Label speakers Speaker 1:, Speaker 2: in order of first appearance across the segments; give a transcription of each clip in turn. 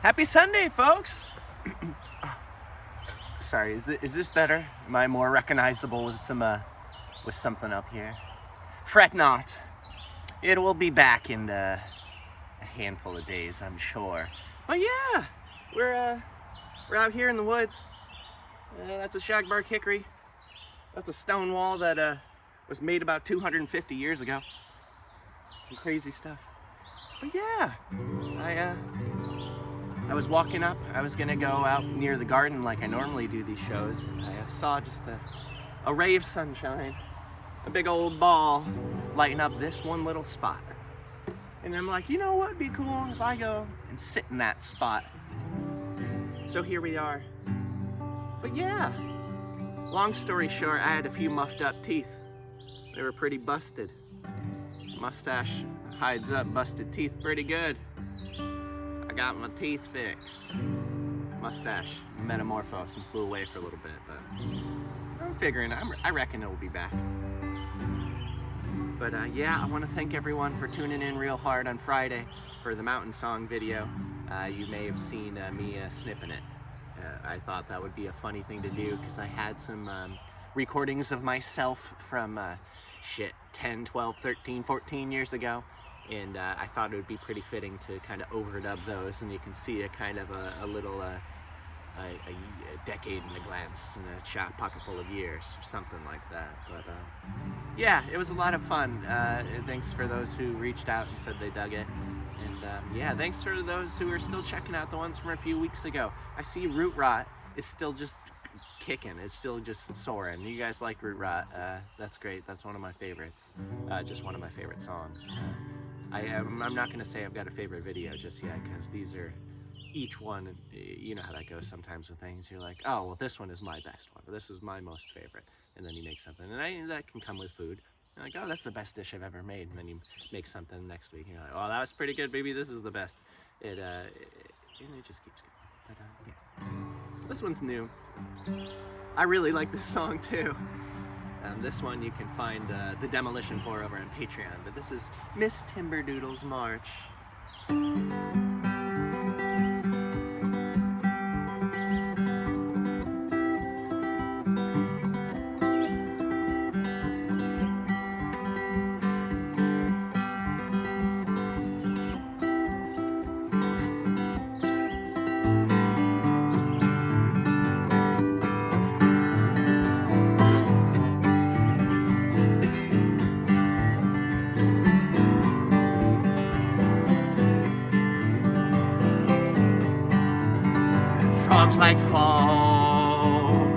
Speaker 1: Happy Sunday, folks! Sorry, is this better? Am I more recognizable with something up here? Fret not. It will be back in a handful of days, I'm sure. But yeah, we're out here in the woods. That's a shagbark hickory. That's a stone wall that was made about 250 years ago. Some crazy stuff. But yeah, I was walking up. I was gonna go out near the garden like I normally do these shows. I saw just a ray of sunshine, a big old ball lighting up this one little spot. And I'm like, you know what would be cool if I go and sit in that spot? So here we are. But yeah, long story short, I had a few muffed up teeth. They were pretty busted. Mustache hides up busted teeth pretty good. I got my teeth fixed. Mustache metamorphosed and flew away for a little bit, but I'm figuring, I reckon it'll be back. But yeah, I want to thank everyone for tuning in real hard on Friday for the mountain song video. You may have seen me snipping it. I thought that would be a funny thing to do because I had some recordings of myself from 10, 12, 13, 14 years ago. And I thought it would be pretty fitting to kind of overdub those, and you can see a kind of a little a decade in a glance, and a pocket full of years, or something like that. But yeah, it was a lot of fun. Thanks for those who reached out and said they dug it. And yeah, thanks for those who are still checking out the ones from a few weeks ago. I see Root Rot is still just kicking. It's still just soaring. You guys liked Root Rot. That's great. That's one of my favorites. Just one of my favorite songs. I'm not going to say I've got a favorite video just yet, because these are each one, you know how that goes sometimes with things. You're like, oh, well, this one is my best one, or this is my most favorite. And then you make something, and that can come with food. You're like, oh, that's the best dish I've ever made. And then you make something next week. You're like, oh, that was pretty good, baby. This is the best. It just keeps going. But yeah, this one's new. I really like this song too. This one you can find the demolition for over on Patreon, but this is Miss Timberdoodle's March. Frogs like fall,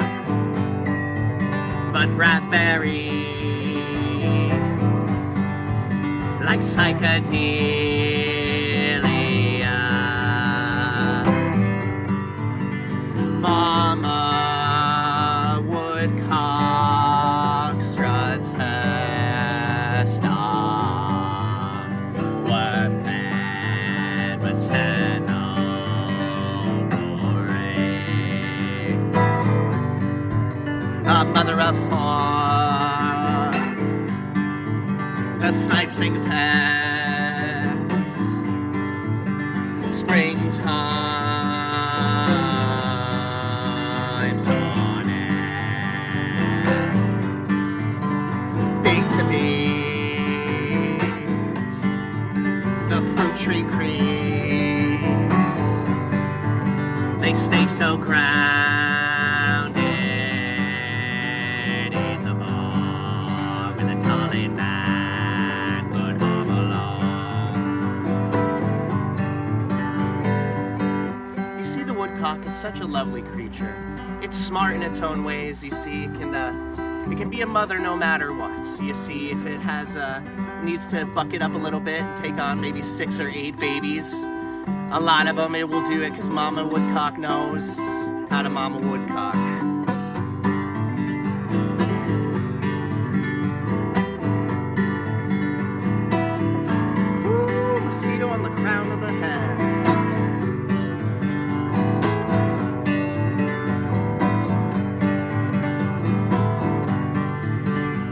Speaker 1: but raspberries like psychedelia. Mama woodcock struts her star, worm and maternal. A mother of four, the snipe sings hers, springtime's on it. Big to be the fruit tree creeps, they stay so grounded. Woodcock is such a lovely creature. It's smart in its own ways. You see, it can be a mother no matter what. You see, if it needs to buck it up a little bit and take on maybe 6 or 8 babies, a lot of them it will do it because Mama Woodcock knows how to Mama Woodcock. Ooh, mosquito on the crown of the head.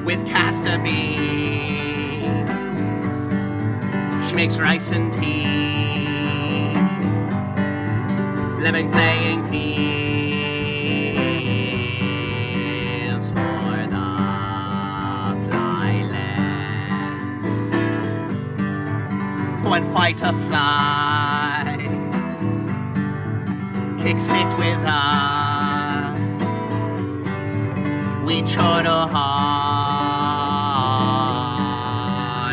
Speaker 1: With castor beans, she makes rice and tea. living playing fields for the flyless. When fighter flies kicks it with us, we chortle hard,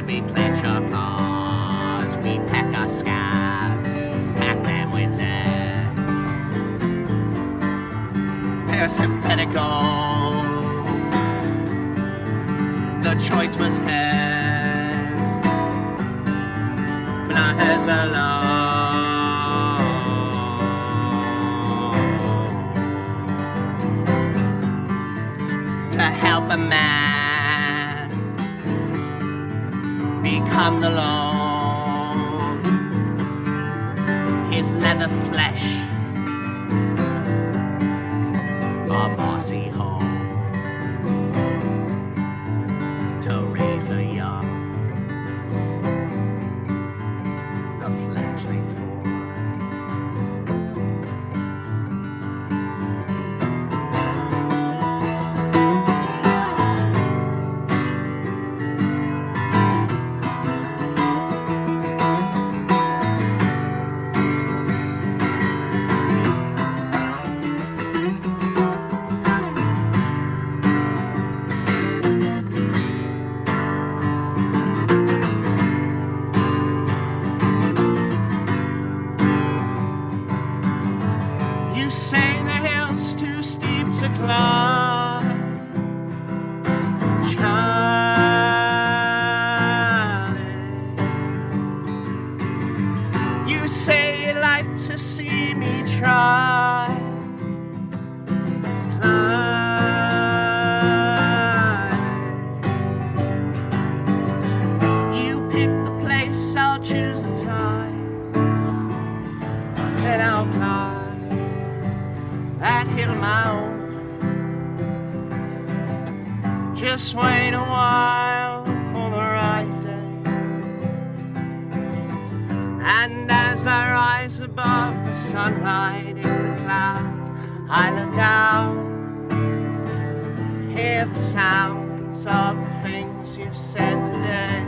Speaker 1: we clench our claws, we peck our scabs, pack them with death. Parasympathetical, the choice was his, but not his alone. To help a man become the Lord, his leather flesh a mossy home to raise a young, the fledgling form. You say the hill's too steep to climb, Charlie. You say you'd like to see me try, climb. You pick the place, I'll choose the time, and I'll climb that hill of my own. Just wait a while for the right day, and as I rise above the sunlight in the cloud, I look down, hear the sounds of the things you've said today.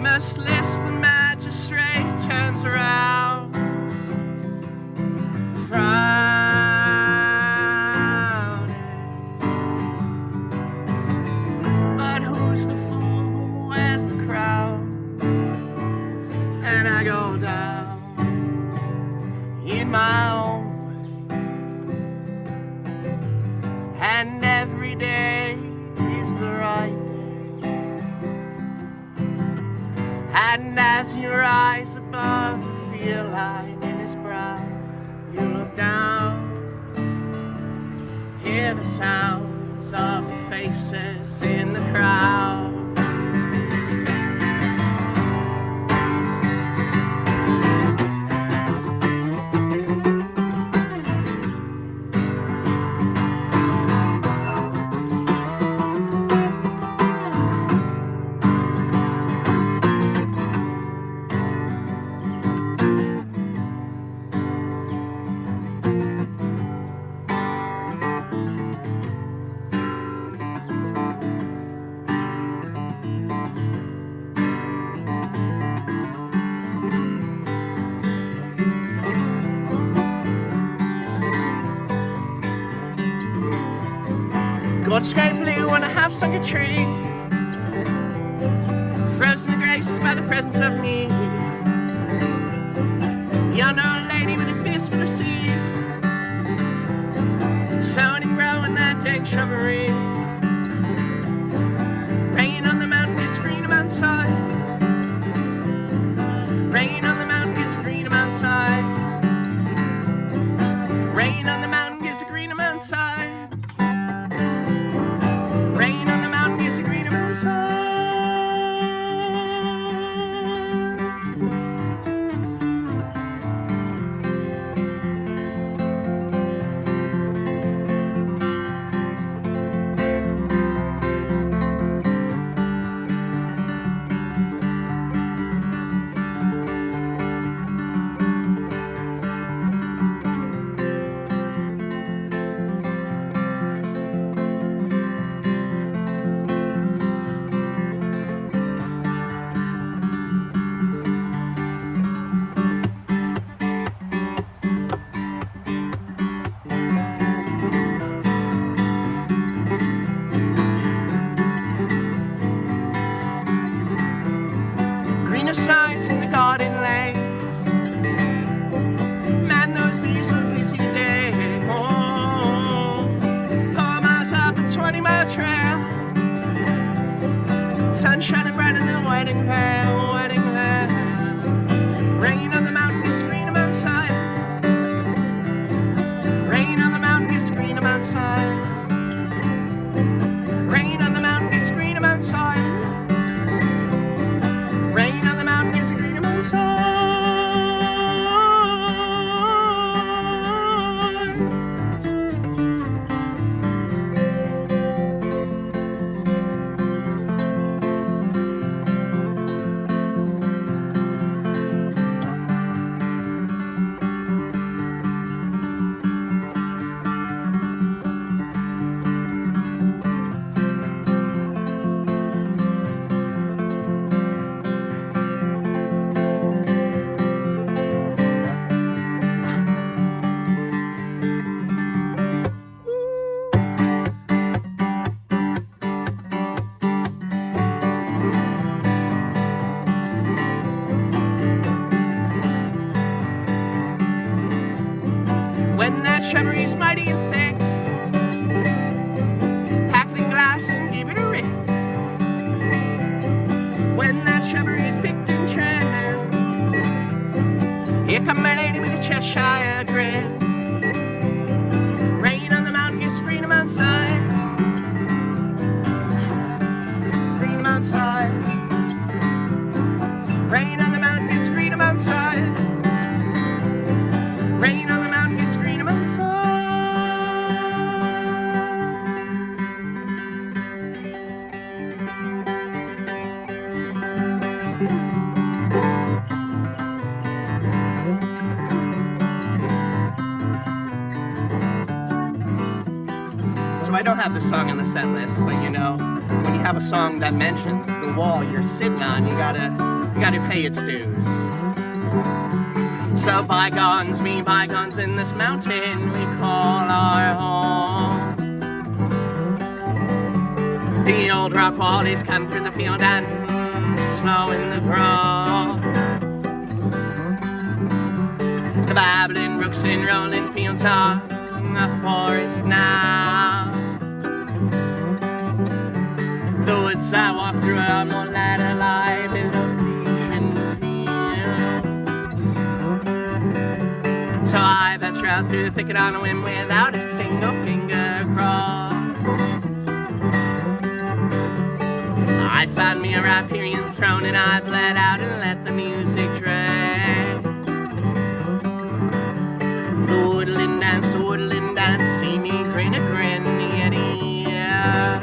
Speaker 1: Merciless, the magistrate turns around, frowning. But who's the fool who wears the crown? And I go down in my own way, and every day is the right day. And as you rise above the field line in his brow, you look down, hear the sounds of the faces in the crowd. God's great blue and a half sunk a tree, frozen to grace by the presence of me. Yonder lady with a fist for the sea, sowing and growing that dank shrubbery. Rain on the mountain gets green outside. Rain on the mountain gets green outside. Rain on the mountain gets green outside. Rain on the mountain gets green outside. Greener signs in the garden lanes. Man, those bees were busy day. Oh, 4 miles up a 20-mile trail. Sun shining brighter than a wedding veil, wedding veil. Rain on the mountain gets green outside. Rain on the mountain gets green outside. Rain on the mountain gets green outside. Rain on the mountain gets green outside. When that shrubbery's mighty and thick, pack it in glass and give it a rip. When that shrubbery's picked and trimmed, here come my lady with a Cheshire grin. Rain on the mountain gets green outside. Green outside. Rain on the mountain gets green outside. Rain on the mountain gets green outside. So I don't have this song on the set list, but you know, when you have a song that mentions the wall you're sitting on, you gotta pay its dues. So bygones be bygones, in this mountain we call our home. The old rock wallies come through the field and slow in the grove. The babbling brooks and rolling fields are a forest now. The woods I walk through are more light alive in the fields. So I venture out through the thicket on a whim without a single finger crossed. I found me a Riparian throne and I bled out and let the music drag. The woodland dance, see me grin a grin, yeah.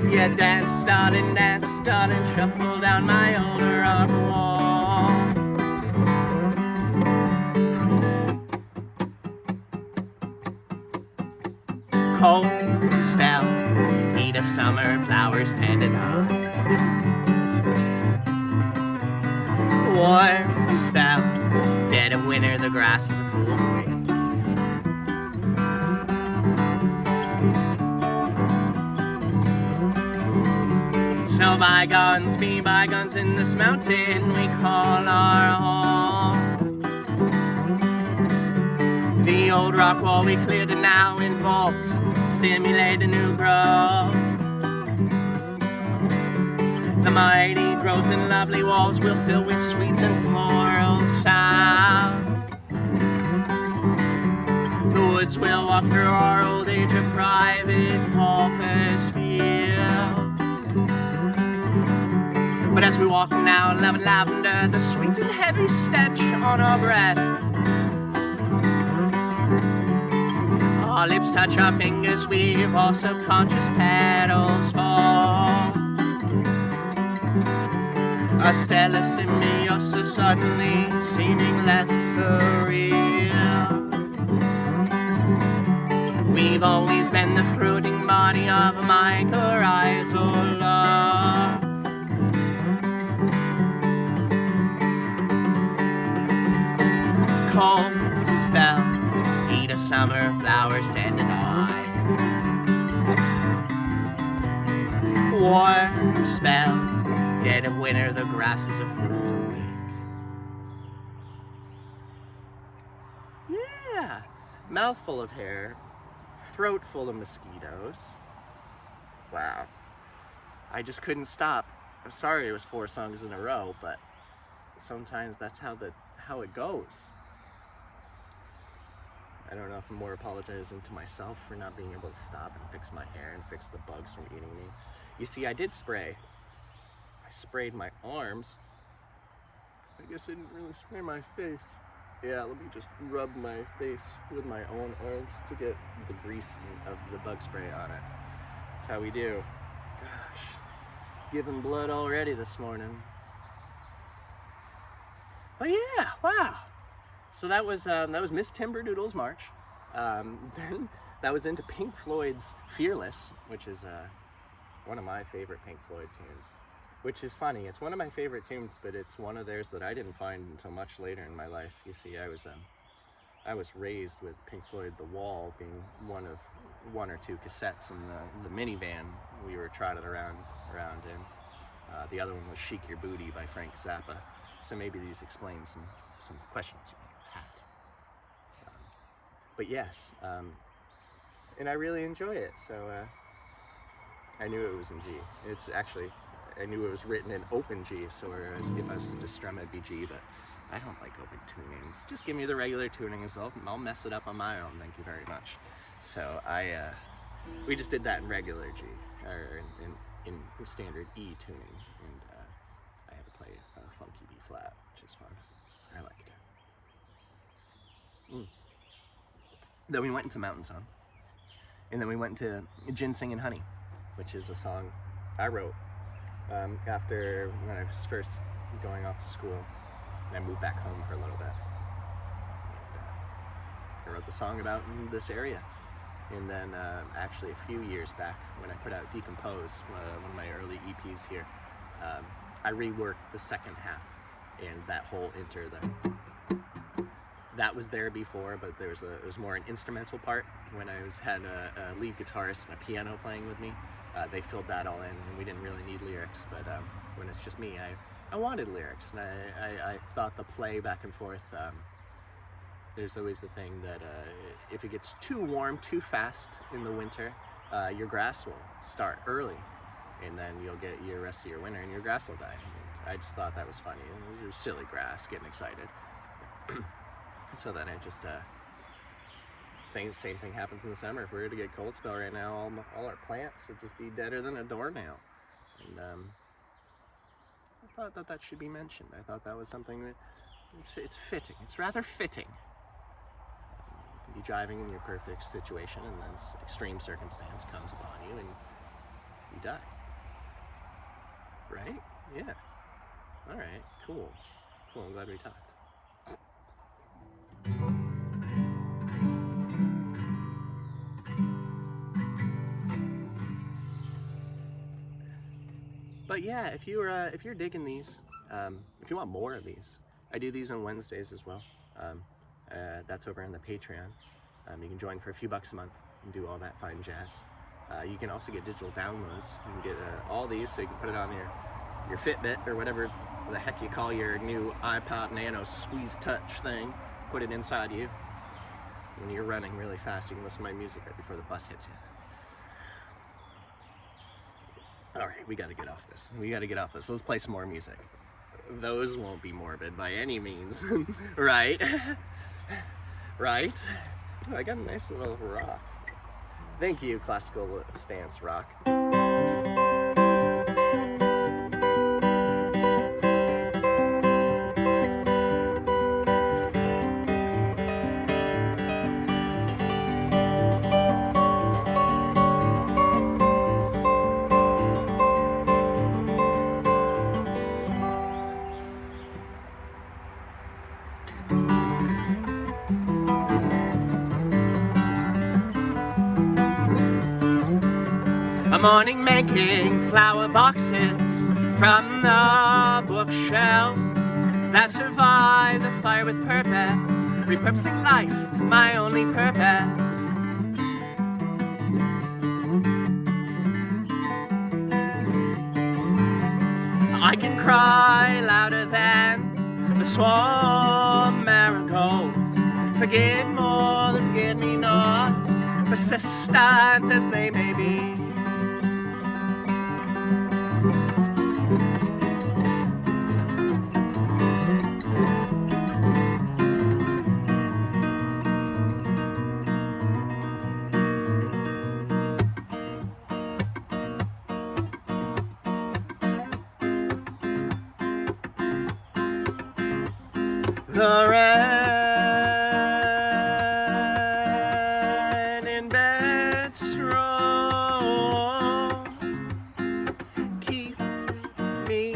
Speaker 1: Yeah, dance, darling, shuffle down my old rock wall. Cold spell, heat of summer, flowers standing up. Warm spell, dead of winter, the grass is a fool awake. So bygones be bygones, in this mountain we call our home. The old rock wall we cleared and now invoked, simulate a new growth. The mighty grows and lovely walls will fill with sweet and floral sounds. The woods will walk through our old age of private pauper's fields. But as we walk now, love and lavender, the sweet and heavy stench on our breath. Our lips touch our fingers, weave our subconscious petals fall. A stellar symbiosis suddenly seeming less surreal. We've always been the fruiting body of a mycorrhizal love. Cold spell, heat of summer, flowers stand and high. Warm spell, dead of winter, the grasses are full to wake. Yeah, mouthful of hair, throat full of mosquitoes. Wow, I just couldn't stop. I'm sorry it was 4 songs in a row, but sometimes that's how it goes. I don't know if I'm more apologizing to myself for not being able to stop and fix my hair and fix the bugs from eating me. You see, I did spray. I sprayed my arms. I guess I didn't really spray my face. Yeah, let me just rub my face with my own arms to get the grease of the bug spray on it. That's how we do. Gosh, giving blood already this morning. But yeah, wow. So that was Miss Timberdoodle's March. Then that was into Pink Floyd's Fearless, which is one of my favorite Pink Floyd tunes. Which is funny. It's one of my favorite tunes, but it's one of theirs that I didn't find until much later in my life. You see, I was raised with Pink Floyd The Wall being one of 1 or 2 cassettes in the minivan we were trotted around in. The other one was Shake Your Booty by Frank Zappa. So maybe these explain some questions you had. But yes, and I really enjoy it. So I knew it was in G. It's actually, I knew it was written in open G, so whereas if I was to just strum it'd be G, but I don't like open tunings. Just give me the regular tuning as I'll mess it up on my own, thank you very much. So we just did that in regular G, or in standard E tuning, and I had to play a funky B flat, which is fun. I liked it. Then we went into Mountain Song, and then we went into Ginseng and Honey, which is a song I wrote after when I was first going off to school. I moved back home for a little bit. I wrote the song about this area. And then actually a few years back when I put out Decompose, one of my early EPs here, I reworked the second half and that whole that was there before, but it was more an instrumental part. When I had a lead guitarist and a piano playing with me, they filled that all in, and we didn't really need lyrics, but when it's just me, I wanted lyrics, and I thought the play back and forth, there's always the thing that if it gets too warm too fast in the winter, your grass will start early, and then you'll get your rest of your winter and your grass will die. And I just thought that was funny. It was silly grass getting excited. So then I just same thing happens in the summer. If we were to get cold spell right now, all our plants would just be deader than a doornail. And I thought that should be mentioned. I thought that was something that it's fitting. It's rather fitting. You can be driving in your perfect situation, and then extreme circumstance comes upon you, and you die. Right? Yeah. All right. Cool. I'm glad we talked. But yeah, if you're digging these, if you want more of these, I do these on Wednesdays as well. That's over on the Patreon. You can join for a few bucks a month and do all that fine jazz. You can also get digital downloads. You can get all these, so you can put it on your Fitbit or whatever the heck you call your new iPod Nano Squeeze Touch thing. Put it inside you. When you're running really fast, you can listen to my music right before the bus hits you. All right, we gotta get off this. Let's play some more music. Those won't be morbid by any means, right? Right? Oh, I got a nice little rock. Thank you, classical stance rock. A morning making flower boxes from the bookshelves that survive the fire with purpose, repurposing life, my only purpose. I can cry louder than the swarm marigold. Forget more than forget-me-nots, persistent as they may be. The rain in bedroom keep me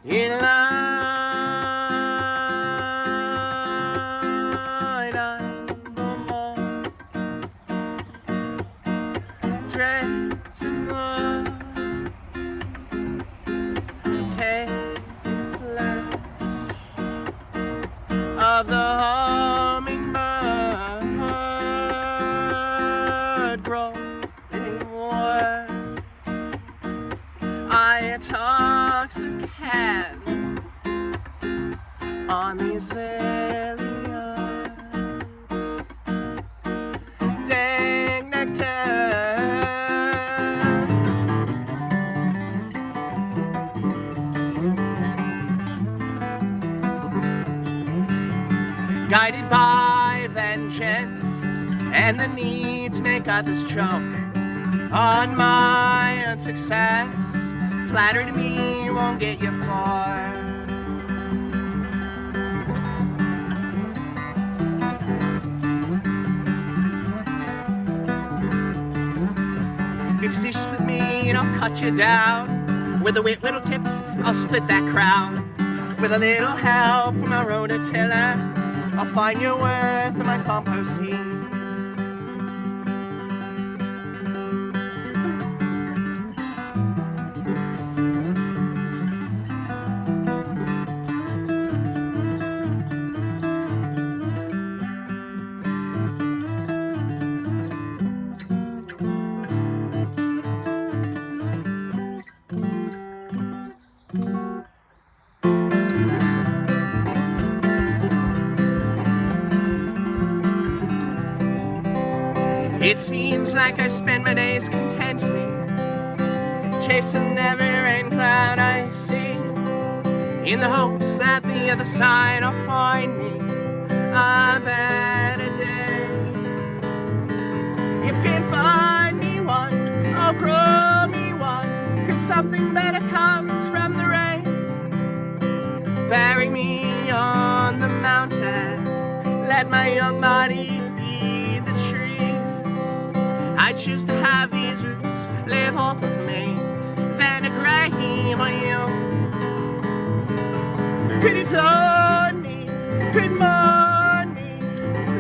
Speaker 1: in line. I'm no more draped in love. Of the hummingbird growing word, I intoxicate on these aliens. Dignity. Guided by vengeance and the need to make others choke on my own success, flattery to me won't get you far. If you're facetious with me, I'll cut you down. With a wit little tip, I'll split that crown. With a little help from a rototiller, I'll find your worth in my compost heap. It seems like I spend my days contently chasing every rain cloud I see, in the hopes that the other side will find me a better day. You can find me one, oh grow me one, 'cause something better comes from the rain. Bury me on the mountain, let my young body feed the trees. I choose to have these roots live off of me, then a grave on you. Could you turn me, could mourn me,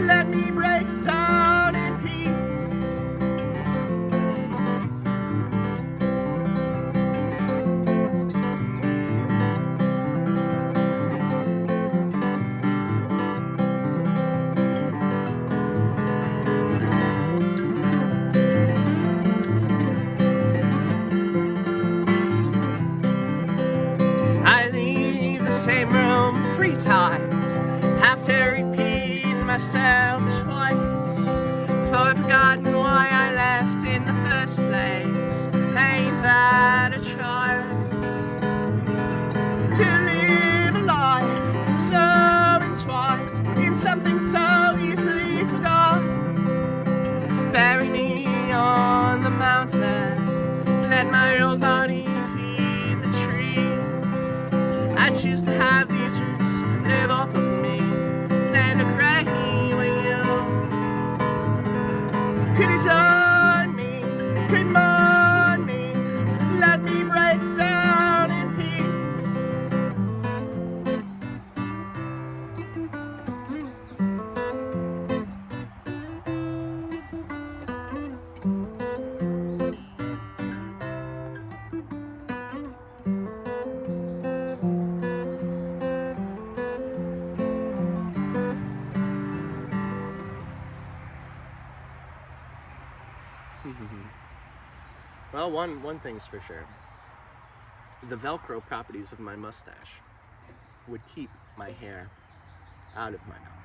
Speaker 1: let me break down in peace. Same room 3 times, have to myself twice, for I've forgotten why I left in the first place. Ain't that a child? To live a life so entwined in something so easily forgotten. Bury me on the mountain, let my old body feed the trees. I choose to have these roots live off of me, then to cry with you. Could it dawn me, could mourn me, let me break down in peace. Well, one thing's for sure. The Velcro properties of my mustache would keep my hair out of my mouth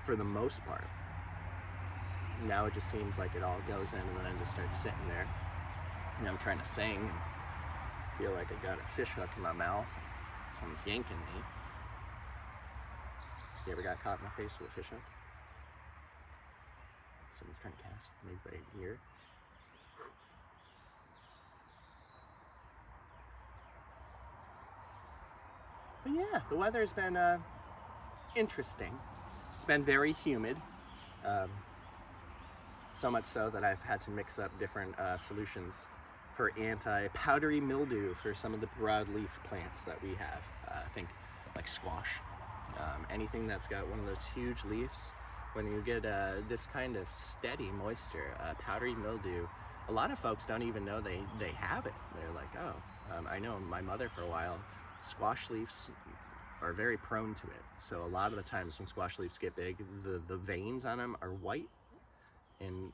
Speaker 1: for the most part. Now it just seems like it all goes in and then I just start sitting there and I'm trying to sing and feel like I got a fish hook in my mouth. Someone's yanking me. You ever got caught in the face with a fish hook? Someone's trying to cast, maybe right here. But yeah, the weather's been interesting. It's been very humid. So much so that I've had to mix up different solutions for anti-powdery mildew for some of the broadleaf plants that we have. I think like squash, anything that's got one of those huge leaves. When you get this kind of steady moisture, powdery mildew, a lot of folks don't even know they have it. They're like, oh, I know my mother for a while, squash leaves are very prone to it. So a lot of the times when squash leaves get big, the veins on them are white. And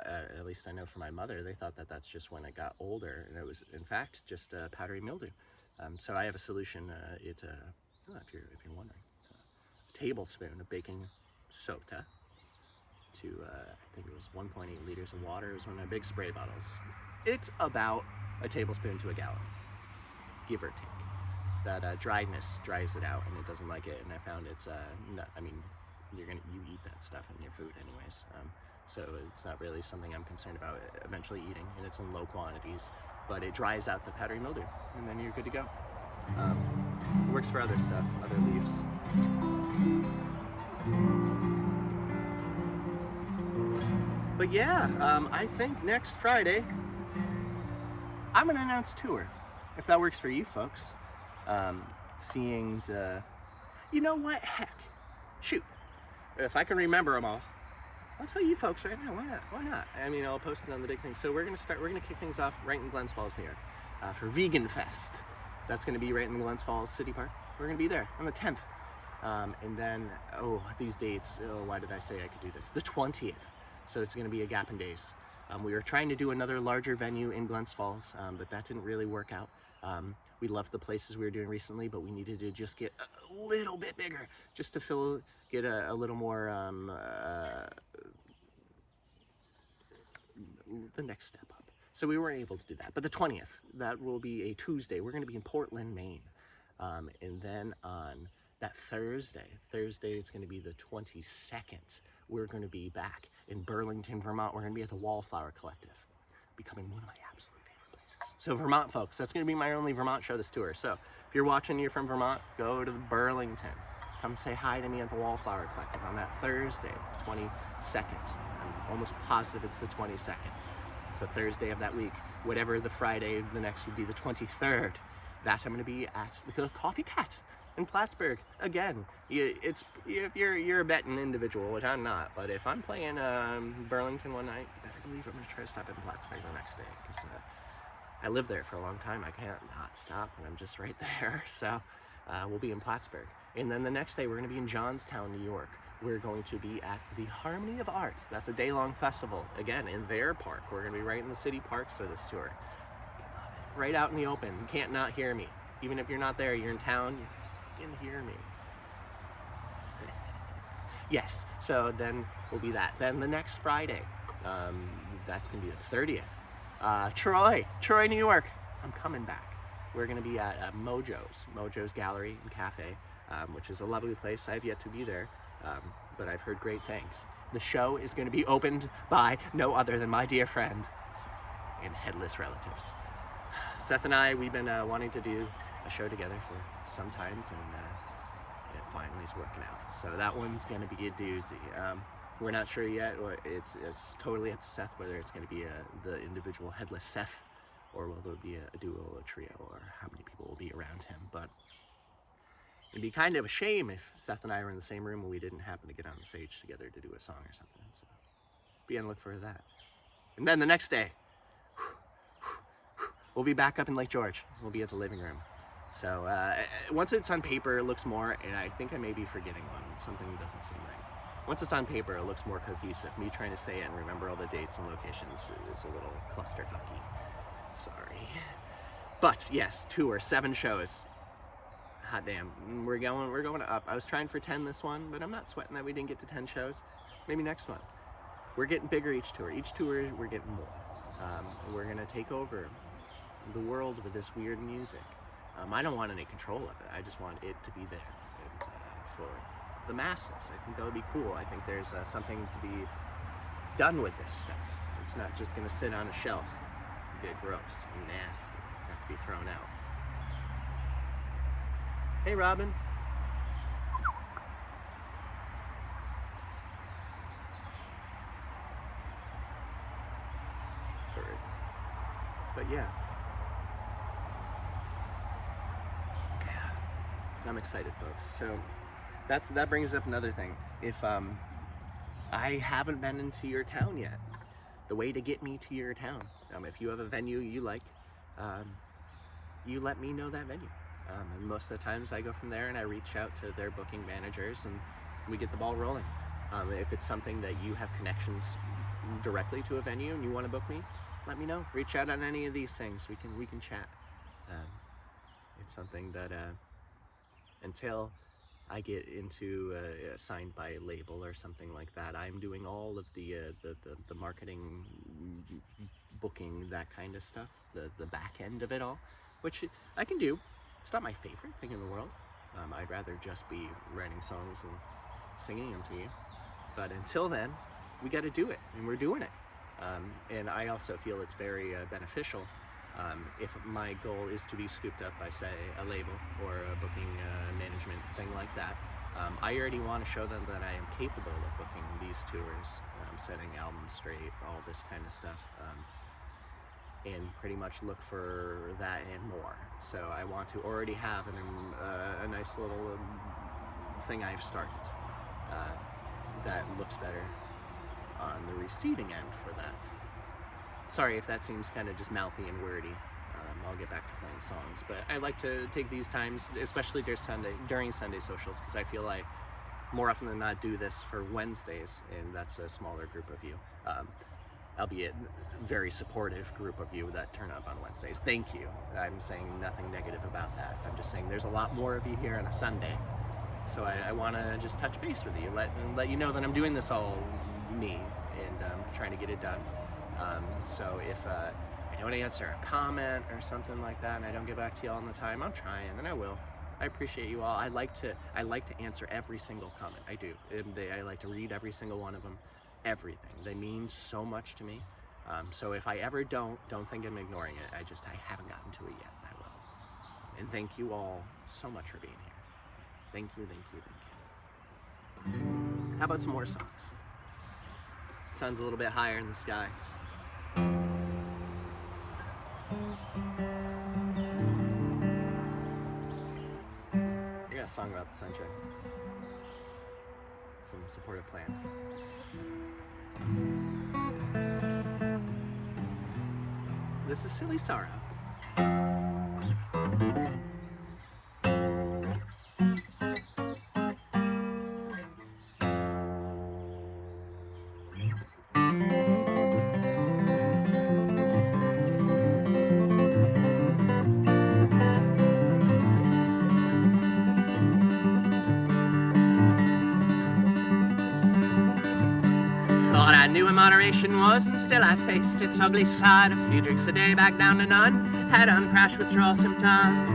Speaker 1: at least I know for my mother, they thought that that's just when it got older, and it was in fact just powdery mildew. So I have a solution. If you're wondering, it's a tablespoon of baking soda to I think it was 1.8 liters of water. It was one of the big spray bottles. It's about a tablespoon to a gallon, give or take. That dryness dries it out and it doesn't like it. And I found it's no, I mean, you eat that stuff in your food anyways. So it's not really something I'm concerned about eventually eating, and it's in low quantities, but it dries out the powdery mildew, and then you're good to go. It works for other stuff, other leaves. But yeah, I think next Friday, I'm gonna announce a tour, if that works for you folks. Seeing, you know what, heck, shoot, if I can remember them all, I'll tell you folks right now, why not? I mean, I'll post it on the big thing. So we're gonna kick things off right in Glens Falls, New York, for Vegan Fest. That's gonna be right in the Glens Falls City Park. We're gonna be there on the 10th. And then, these dates, why did I say I could do this? The 20th, so it's gonna be a gap in days. We were trying to do another larger venue in Glens Falls, but that didn't really work out. We loved the places we were doing recently, but we needed to just get a little bit bigger, just to get a little more, the next step up. So we weren't able to do that. But the 20th, that will be a Tuesday. We're going to be in Portland, Maine. And then on that Thursday, it's going to be the 22nd, we're going to be back in Burlington, Vermont. We're going to be at the Wallflower Collective, becoming one of my absolute favorite places. So Vermont, folks, that's going to be my only Vermont show this tour. So if you're watching, you're from Vermont, go to Burlington. Come say hi to me at the Wallflower Collective on that Thursday, the 22nd. I'm almost positive it's the 22nd. It's the Thursday of that week. Whatever the Friday, the next would be the 23rd. That I'm going to be at the Coffee Cat in Plattsburgh. Again, if you're a betting individual, which I'm not, but if I'm playing Burlington one night, you better believe I'm going to try to stop in Plattsburgh the next day, because I lived there for a long time. I can't not stop, and I'm just right there. So we'll be in Plattsburgh. And then the next day, we're going to be in Johnstown, New York. We're going to be at the Harmony of Art. That's a day-long festival, again, in their park. We're going to be right in the city parks for this tour. Right out in the open. You can't not hear me. Even if you're not there, you're in town, you can hear me. Yes, so then will be that. Then the next Friday, that's gonna be the 30th. Troy, New York. I'm coming back. We're gonna be at Mojo's Gallery and Cafe, which is a lovely place. I've yet to be there, but I've heard great things. The show is gonna be opened by no other than my dear friend, Seth, and Headless Relatives. Seth and I, we've been wanting to do a show together for some times, and it finally is working out. So that one's going to be a doozy. We're not sure yet. It's totally up to Seth whether it's going to be the individual Headless Seth, or will there be a duo, a trio, or how many people will be around him. But it'd be kind of a shame if Seth and I were in the same room and we didn't happen to get on the stage together to do a song or something. So be on the look for that. And then the next day, we'll be back up in Lake George. We'll be at the living room. So once it's on paper, it looks more, and I think I may be forgetting one, something doesn't seem right. Once it's on paper, it looks more cohesive. Me trying to say it and remember all the dates and locations is a little clusterfucky. Sorry. But yes, tour, 7 shows. Hot damn, we're going up. I was trying for 10 this one, but I'm not sweating that we didn't get to 10 shows. Maybe next one. We're getting bigger each tour. Each tour, we're getting more. We're gonna take over the world with this weird music. I don't want any control of it. I just want it to be there and, for the masses. I think that would be cool. I think there's something to be done with this stuff. It's not just going to sit on a shelf and get gross and nasty. Have to be thrown out. Hey, Robin. Birds. But yeah. I'm excited, folks. So that brings up another thing. If I haven't been into your town yet, the way to get me to your town, if you have a venue you like, you let me know that venue. And most of the times I go from there and I reach out to their booking managers and we get the ball rolling. If it's something that you have connections directly to a venue and you want to book me, let me know. Reach out on any of these things. We can chat. It's something that until I get into signed by a label or something like that, I'm doing all of the marketing, booking, that kind of stuff, the back end of it all, which I can do. It's not my favorite thing in the world. I'd rather just be writing songs and singing them to you. But until then, we got to do it, and we're doing it. And I also feel it's very beneficial if my goal is to be scooped up by, say, a label or a booking management thing like that. I already want to show them that I am capable of booking these tours, setting albums straight, all this kind of stuff, and pretty much look for that and more. So I want to already have a nice little thing I've started that looks better on the receiving end for that. Sorry if that seems kind of just mouthy and wordy. I'll get back to playing songs, but I like to take these times, especially during Sunday socials, because I feel like more often than not do this for Wednesdays, and that's a smaller group of you, albeit very supportive group of you that turn up on Wednesdays. Thank you. I'm saying nothing negative about that. I'm just saying there's a lot more of you here on a Sunday, so I want to just touch base with you, let you know that I'm doing this all me, and trying to get it done. So if I don't answer a comment or something like that and I don't get back to you all the time, I'm trying, and I will. I appreciate you all. I like to answer every single comment. I do. I like to read every single one of them. Everything. They mean so much to me. So if I ever don't think I'm ignoring it. I haven't gotten to it yet. I will. And thank you all so much for being here. Thank you, thank you, thank you. How about some more songs? Sun's a little bit higher in the sky. I got a song about the sunshine. Some supportive plants. This is Silly Sorrow. knew what moderation was, and still I faced its ugly side. A few drinks a day, back down to none. Had on crash withdrawal symptoms.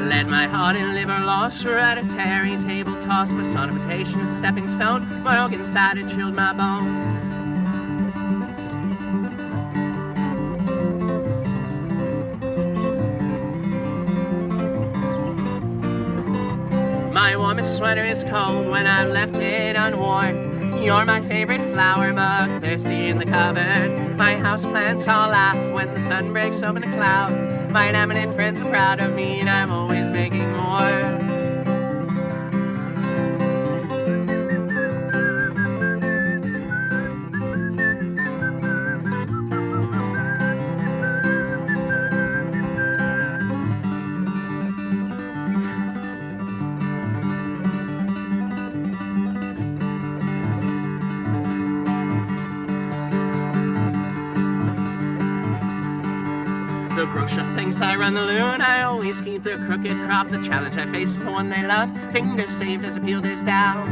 Speaker 1: Led my heart and liver lost, hereditary table toss, personification, stepping stone. My organ side had chilled my bones. My warmest sweater is cold when I left it unworn. You're my favorite flower mug, thirsty in the cupboard. My houseplants all laugh when the sun breaks open a cloud. My eminent friends are proud of me and I'm always making more. The grocer thinks I run the loon. I always keep the crooked crop. The challenge I face is the one they love. Fingers saved as appeal there's down.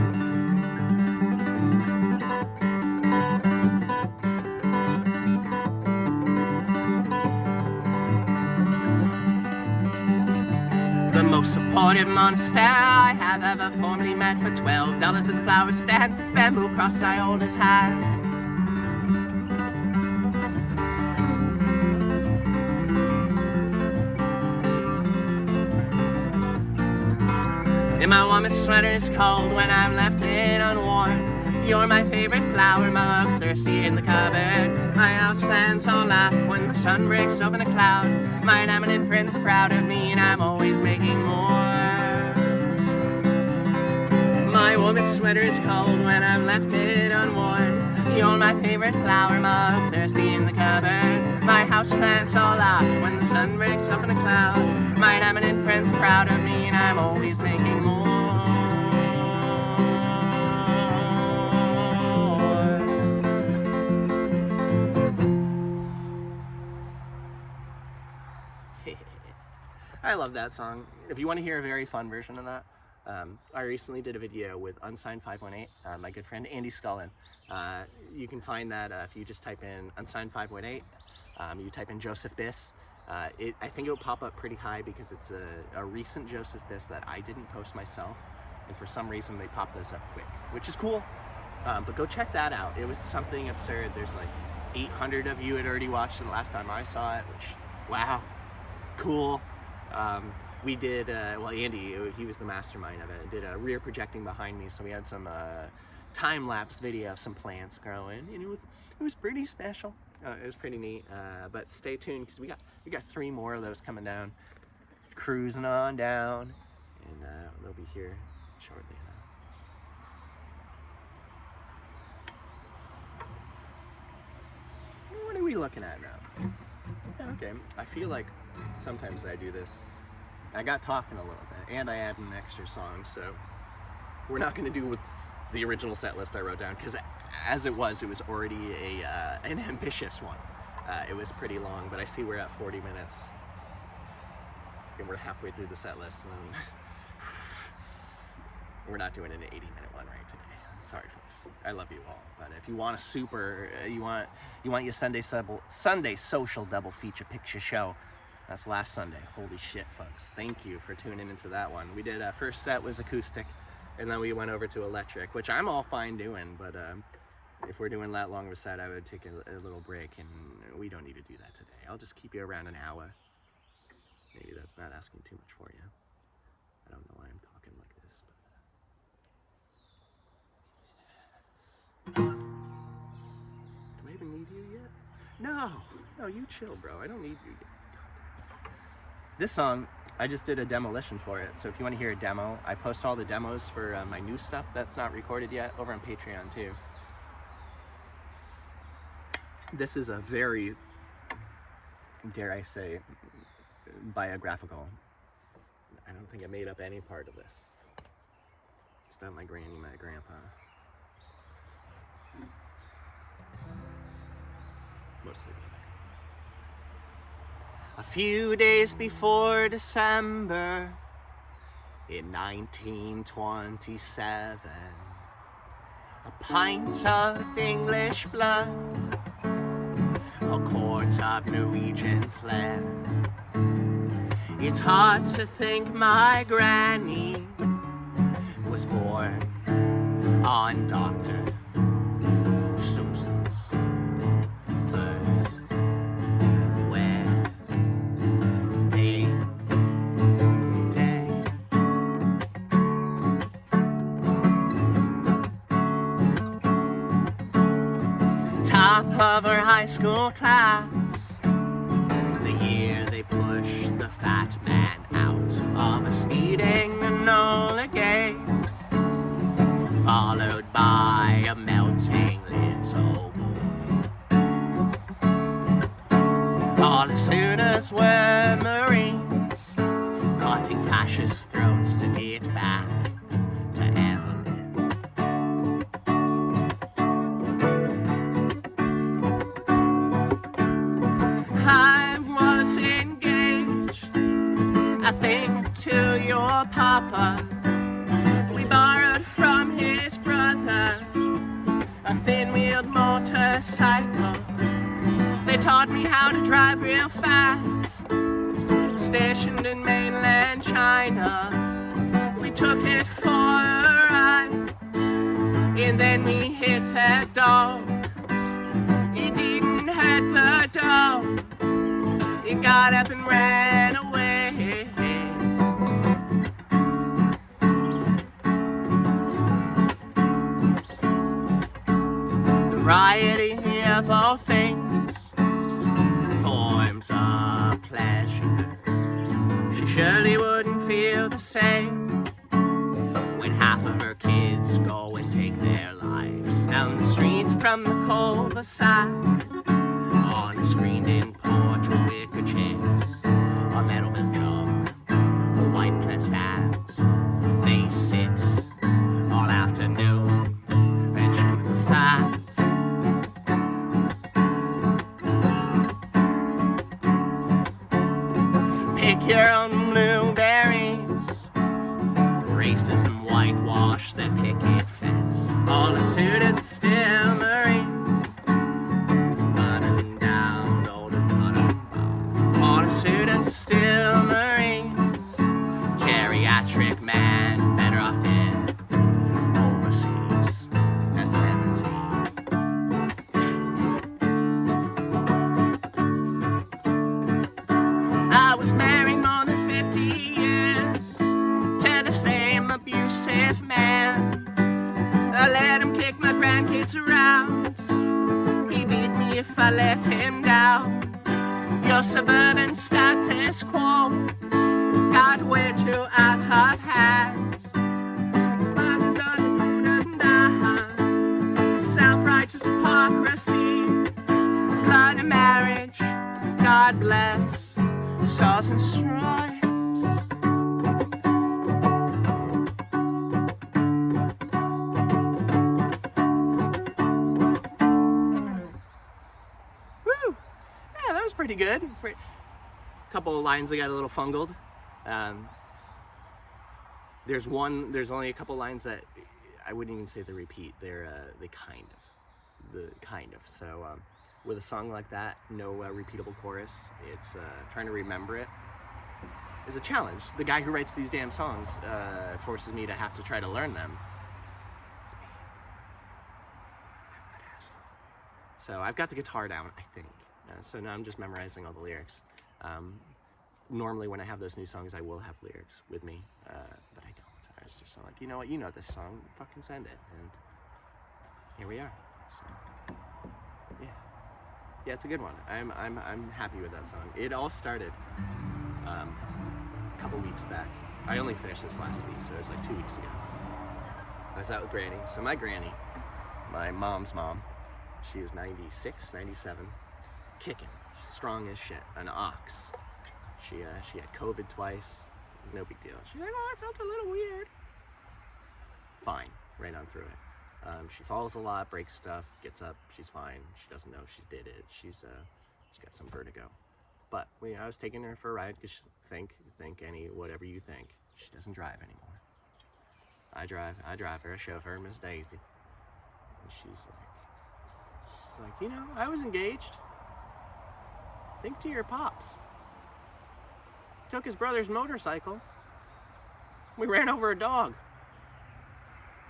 Speaker 1: The most supportive monster I have ever formerly met. For $12 at the flower stand, bamboo crosses I hold his hand. And my warmest sweater is cold when I've left it unworn. You're my favorite flower mug, thirsty in the cupboard. My houseplants all laugh when the sun breaks open a cloud. My eminent friends are proud of me and I'm always making more. My warmest sweater is cold when I've left it unworn. You're my favorite flower mug, thirsty in the cupboard. My houseplants all laugh when the sun breaks open a cloud. My eminent friends are proud of me and I'm always making more. I love that song. If you want to hear a very fun version of that, I recently did a video with Unsigned 518, my good friend Andy Scullin. You can find that if you just type in Unsigned 518, you type in Joseph Biss. I think it will pop up pretty high because it's a recent Joseph Biss that I didn't post myself, and for some reason they pop those up quick, which is cool. But go check that out. It was something absurd. There's like 800 of you had already watched it the last time I saw it, which, wow, cool. We did, well, Andy, he was the mastermind of it, did a rear projecting behind me, so we had some time-lapse video of some plants growing, and it was pretty special. It was pretty neat, but stay tuned because we got 3 more of those coming down, cruising on down, and they'll be here shortly. What are we looking at now? Okay, I feel like sometimes I do this. I got talking a little bit, and I add an extra song, so we're not going to do with the original set list I wrote down, because as it was already an ambitious one. It was pretty long, but I see we're at 40 minutes, and we're halfway through the set list, and we're not doing an 80-minute one right today. Sorry, folks. I love you all, but if you want a super, you want your Sunday social double feature picture show, that's last Sunday. Holy shit, folks. Thank you for tuning into that one. We did, first set was acoustic, and then we went over to electric, which I'm all fine doing, but if we're doing that long of a set, I would take a little break, and we don't need to do that today. I'll just keep you around an hour. Maybe that's not asking too much for you. I don't know why I'm talking like this, but... Do I even need you yet? No, you chill, bro. I don't need you yet. This song, I just did a demolition for it, so if you want to hear a demo, I post all the demos for my new stuff that's not recorded yet over on Patreon too. This is a very, dare I say, biographical. I don't think I made up any part of this. It's about my granny, my grandpa. Mostly. A few days before December in 1927, a pint of English blood, a quart of Norwegian flair. It's hard to think my granny was born on Dr. Seuss's first wedding day. Top of her high school class, the year they pushed the fat man out of a speeding Enola Gay, followed by a melting little boy. All the Sooners were Marines, cutting fascist throats to get back to Evelyn. I was engaged, I think, to your papa. We borrowed from his brother a thin-wheeled motorcycle. They taught me how to drive real fast, stationed in mainland China. We took it for a ride, and then we hit a dog. It didn't hurt the dog, it got up and ran away. Variety of all things, forms of pleasure. She surely wouldn't feel the same when half of her kids go and take their lives down the street from the cul-de-sac, on a screened-in porch with wicker chairs, a metal milk jug, a white plant stands. They sit all afternoon and chew the fat. Pick your own blueberries, racism whitewash their picket fence. All the suitors are still Marines, running down golden bottom. All the suitors are still Marines, geriatric man, better off dead overseas at 17. I was married more than 50 years to the same abusive man. I let him kick my grandkids around, he beat me if I let him down. Your suburban status quo got way too out of hand. Self-righteous hypocrisy, blood and marriage, God bless, stars and stripes. Woo! Yeah, that was pretty good. A couple of lines that got a little fungled. There's only a couple lines that I wouldn't even say they repeat. They kind of. So with a song like that, no repeatable chorus, it's trying to remember it is a challenge. The guy who writes these damn songs forces me to have to try to learn them. It's me. I'm an asshole. So I've got the guitar down, I think. So now I'm just memorizing all the lyrics. Normally when I have those new songs, I will have lyrics with me, but I don't. It's just like, you know what, you know this song, fucking send it, and here we are. So, yeah, it's a good one. I'm happy with that song. It all started a couple weeks back. I only finished this last week, so it was like 2 weeks ago. I was out with Granny. So my Granny, my mom's mom, she is 96, 97, kicking, strong as shit, an ox. She had COVID twice, no big deal. She's like, oh, I felt a little weird. Fine, right on through it. She falls a lot, breaks stuff, gets up, she's fine. She doesn't know she did it. She's got some vertigo. But I was taking her for a ride because whatever you think. She doesn't drive anymore. I drive her, a chauffeur, Miss Daisy. And she's like, I was engaged. Think to your pops. Took his brother's motorcycle. We ran over a dog.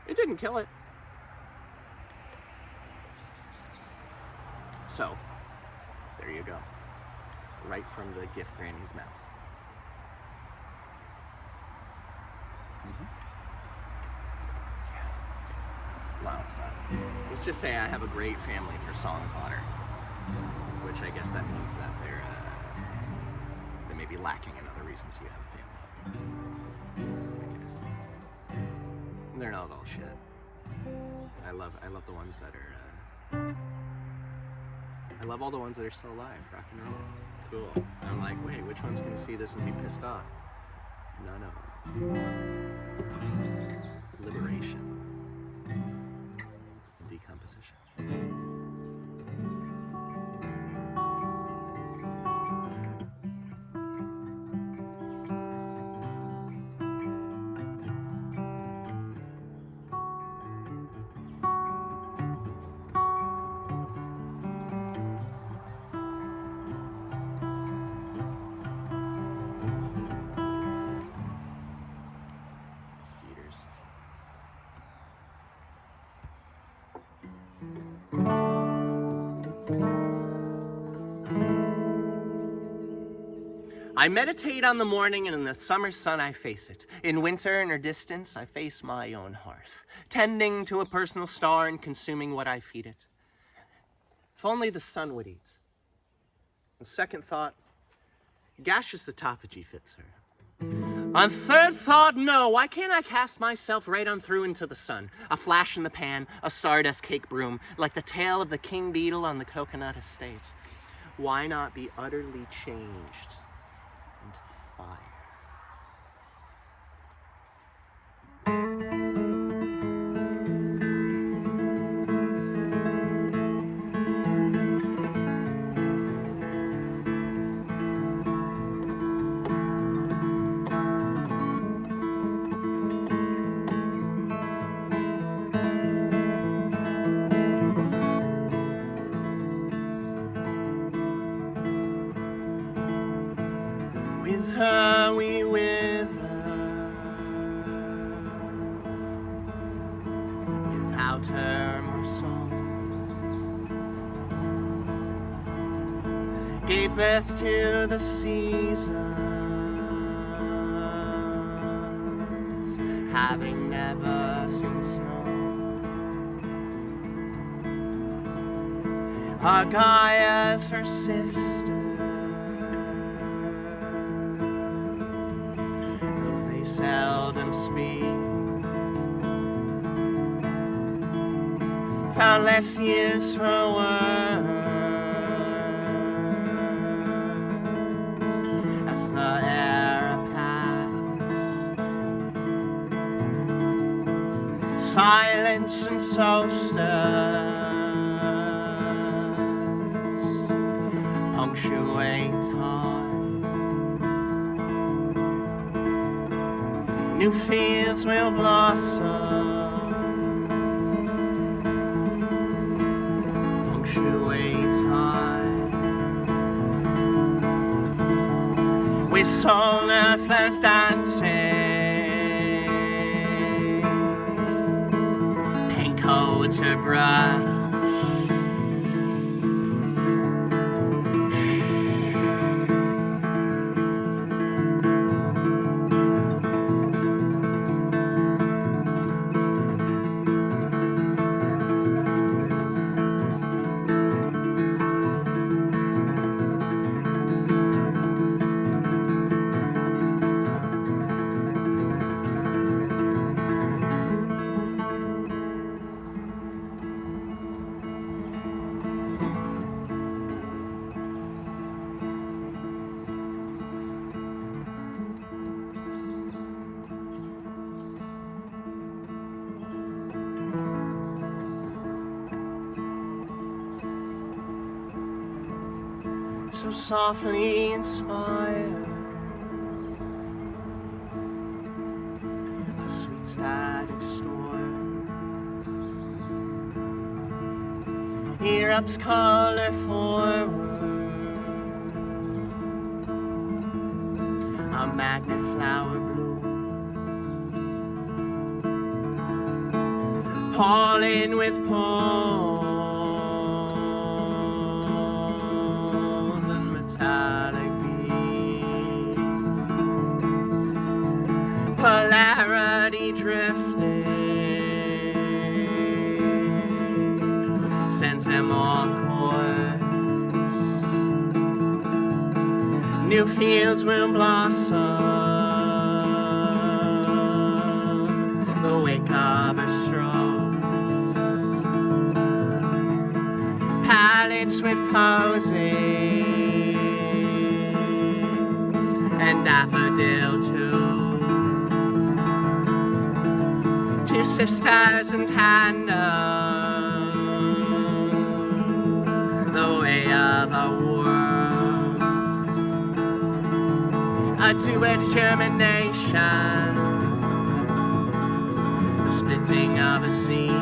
Speaker 1: It didn't kill it. So, there you go. Right from the gift granny's mouth. Loud stuff. Let's just say I have a great family for song fodder, which I guess that means that they may be lacking in other reasons you have a family. I guess. They're not all shit. I love the ones that are. I love all the ones that are still alive, rock and roll. Cool. And I'm like, wait, which one's gonna see this and be pissed off? None of them. Liberation. Decomposition. I meditate on the morning, and in the summer sun I face it. In winter, in her distance, I face my own hearth, tending to a personal star and consuming what I feed it. If only the sun would eat. On second thought, gaseous autophagy fits her. On third thought, no, why can't I cast myself right on through into the sun? A flash in the pan, a stardust cake broom, like the tail of the king beetle on the coconut estate. Why not be utterly changed into fire? With her we wither, without her more song. Gave birth to the seasons, having never seen snow. Our Gaia's her sister, seldom speak. Found less use for words as the era passed. Silence and solstice punctuate time. New fields will blossom, punctuate time. With solar flares dancing, paint coats her brush. so softly inspired. A sweet static store. Erupts color forward. A magnet flower blooms. Pollen with poles and metallic beams. Polarity drifting sends them off course. New fields will blossom. The wake of a strokes. Palettes with posies and daffodil too. Two sisters in tandem, the way of a world. A duet germination, the splitting of a seed.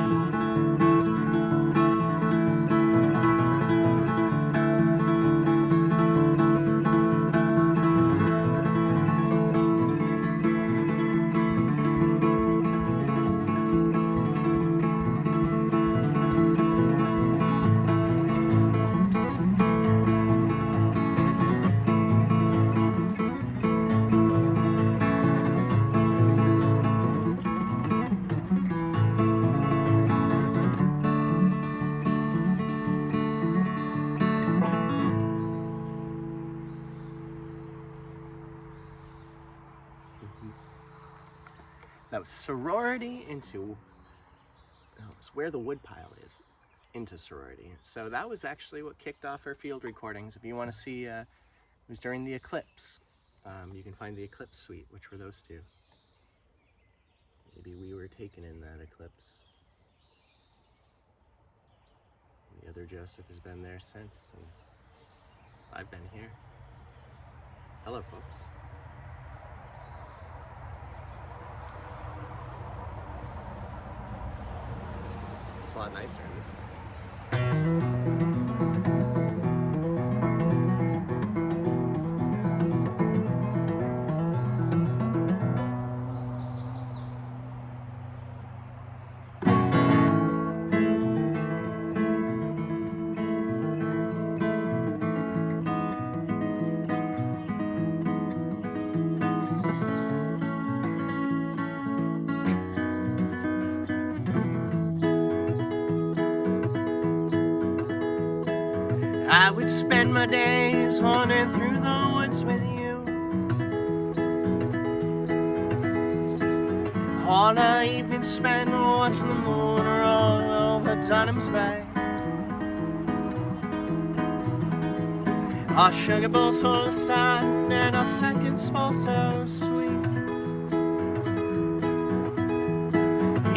Speaker 1: That was sorority into, it's where the woodpile is, into sorority. So that was actually what kicked off our field recordings. If you want to see, it was during the eclipse. You can find the eclipse suite, which were those two. Maybe we were taken in that eclipse. The other Joseph has been there since, and I've been here. Hello, folks. It's a lot nicer in this side. I would spend my days wandering through the woods with you. All the evening spent watching the moon roll over Dunham's Bay. Our sugar bowls full of sand and our seconds fall so sweet.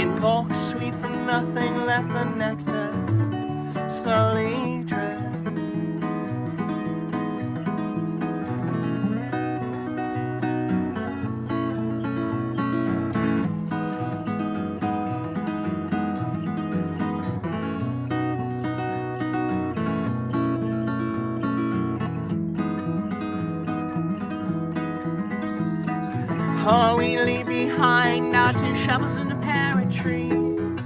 Speaker 1: In cork sweet from nothing, let the nectar slowly drip. Oh, we leave behind our 2 shovels and a pair of trees.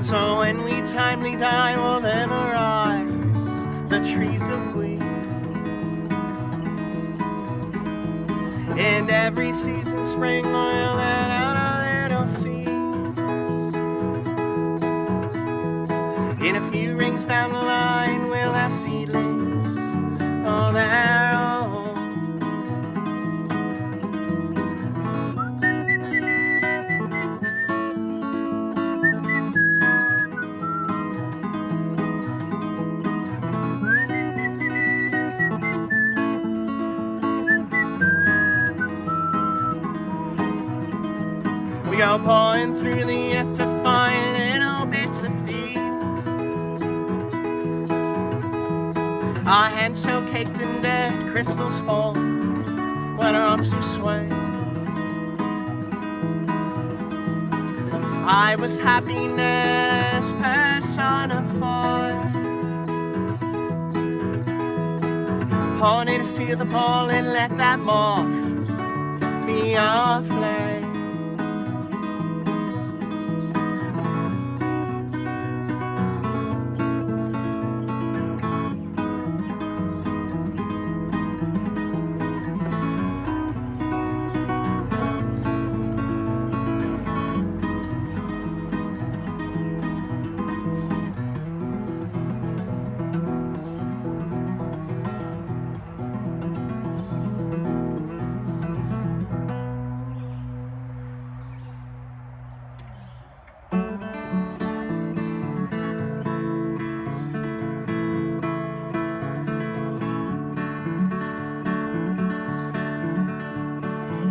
Speaker 1: So when we timely die, we'll then arise, the trees of wheat. And every season, spring, we'll let out our little seeds. In a few rings down the line, we'll have seedlings of their own. We go pulling through the earth to find little bits of feed. Our hands so caked in dirt, crystals fall when our arms do sway. I was happiness personified. Haunted us to the ball and let that moth be our flame.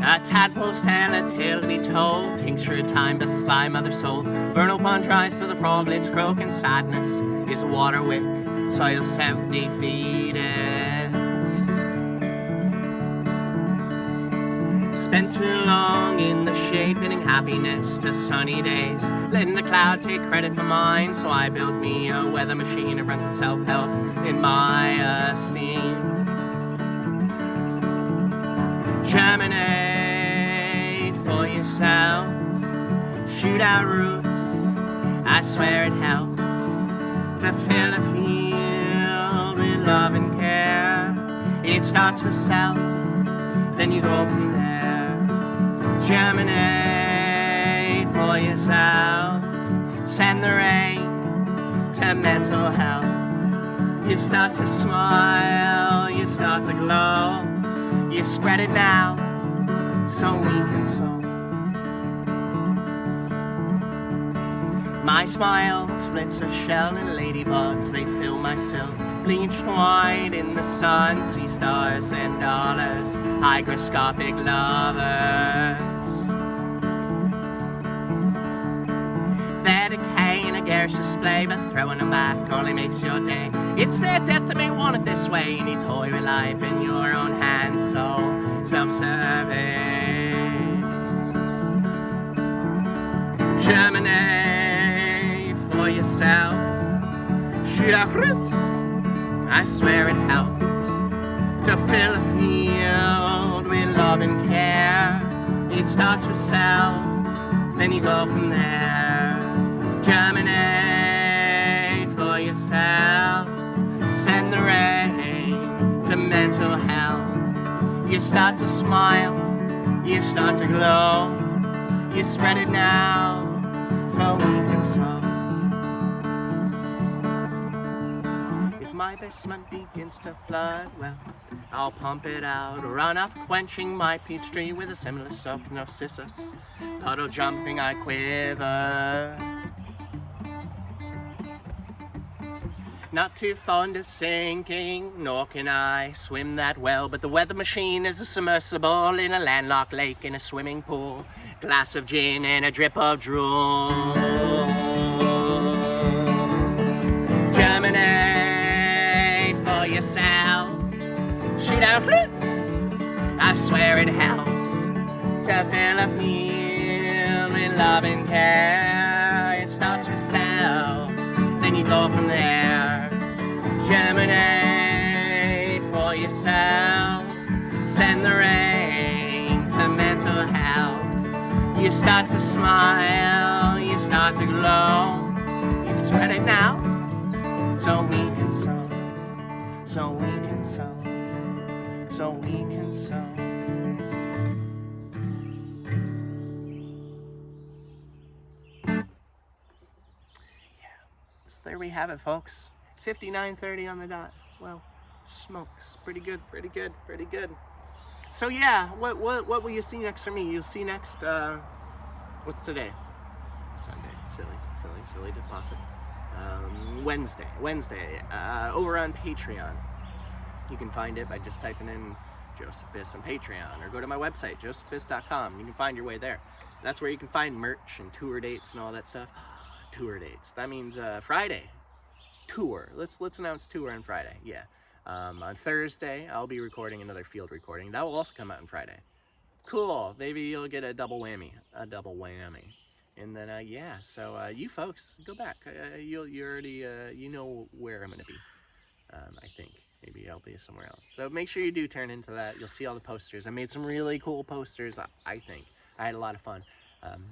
Speaker 1: A tadpole's tale, a tale to be told. Tincture of time, dust the sly mother soul. Vernal pond dries till the froglets croak, and sadness is a water wick, soil south defeated. Spent too long in the shade, pinning happiness to sunny days, letting the cloud take credit for mine. So I built me a weather machine that runs itself help in my esteem. Germinate for yourself, shoot out roots, I swear it helps to fill a field with love and care. It starts with self, then you go from there. Germinate for yourself, send the rain to mental health. You start to smile, you start to glow. You spread it now, so we can sow. My smile splits a shell, and ladybugs, they fill my silk. Bleached white in the sun, sea stars and dollars, hygroscopic lovers. Their decay in a garish display, but throwing them back only makes your day. It's their death that may want it this way. You need toy with life in your own hands, so self-serving. Germinate for yourself, shoot out roots, I swear it helps to fill a field with love and care. It starts with self, then you go from there. Germinate for yourself, send the rain to mental health. You start to smile, you start to glow. You spread it now, so we can sow. If my basement begins to flood, well, I'll pump it out, run off quenching my peach tree with a similar soak, narcissus. Puddle jumping, I quiver. Not too fond of sinking, nor can I swim that well, but the weather machine is a submersible in a landlocked lake in a swimming pool. Glass of gin and a drip of drool. Germinate for yourself, shoot out roots, I swear it helps to fill a field with love and care. It starts with self, then you go from there. Germinate for yourself, send the rain to mental health. You start to smile, you start to glow. You can spread it now, so we can sow, so we can sow, so we can sow. So there we have it, folks. 59:30 on the dot. Well, smokes. Pretty good, pretty good, pretty good. So yeah, what will you see next from me? You'll see next, what's today? Sunday. Silly deposit. Wednesday, over on Patreon. You can find it by just typing in Joseph Biss on Patreon, or go to my website, josephbiss.com. You can find your way there. That's where you can find merch and tour dates and all that stuff. Tour dates. That means Friday. Tour. Let's announce tour on Friday. Yeah. On Thursday, I'll be recording another field recording. That will also come out on Friday. Cool. Maybe you'll get a double whammy. A double whammy. And then, yeah, so you folks, go back. You already, you know where I'm going to be, I think. Maybe I'll be somewhere else. So make sure you do turn into that. You'll see all the posters. I made some really cool posters, I think. I had a lot of fun.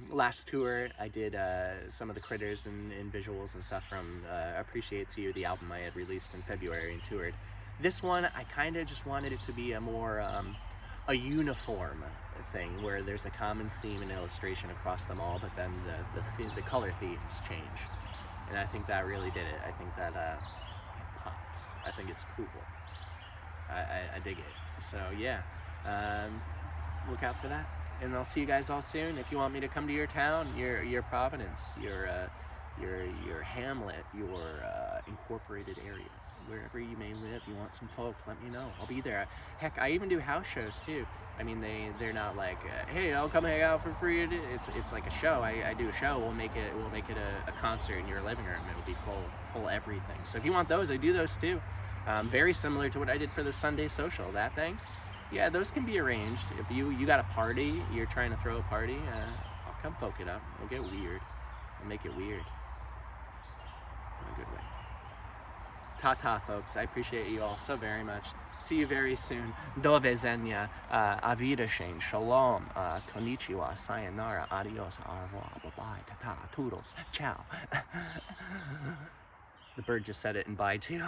Speaker 1: Last tour, I did some of the critters and visuals and stuff from Appreciates You, the album I had released in February and toured. This one, I kind of just wanted it to be a more, a uniform thing where there's a common theme and illustration across them all, but then the color themes change. And I think that really did it. I think that it pops. I think it's cool. I dig it. So yeah, look out for that. And I'll see you guys all soon. If you want me to come to your town, your Providence, your hamlet, your incorporated area, wherever you may live, you want some folk, let me know. I'll be there. Heck, I even do house shows too. I mean, they're not like, hey, I'll come hang out for free. It's like a show. I do a show. We'll make it a concert in your living room. It'll be full everything. So if you want those, I do those too. Very similar to what I did for the Sunday social. That thing. Yeah, those can be arranged. If you got a party, you're trying to throw a party, I'll come folk it up. We'll get weird. I'll make it weird. In a good way. Ta-ta, folks. I appreciate you all so very much. See you very soon. Do widzenia, a wiedersehen, shalom, konnichiwa, sayonara, adios, au revoir, bye-bye, ta-ta, toodles, ciao. The bird just said it in bye too.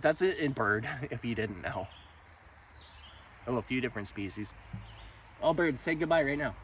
Speaker 1: That's it in bird, if you didn't know. Oh, a few different species. All birds, say goodbye right now.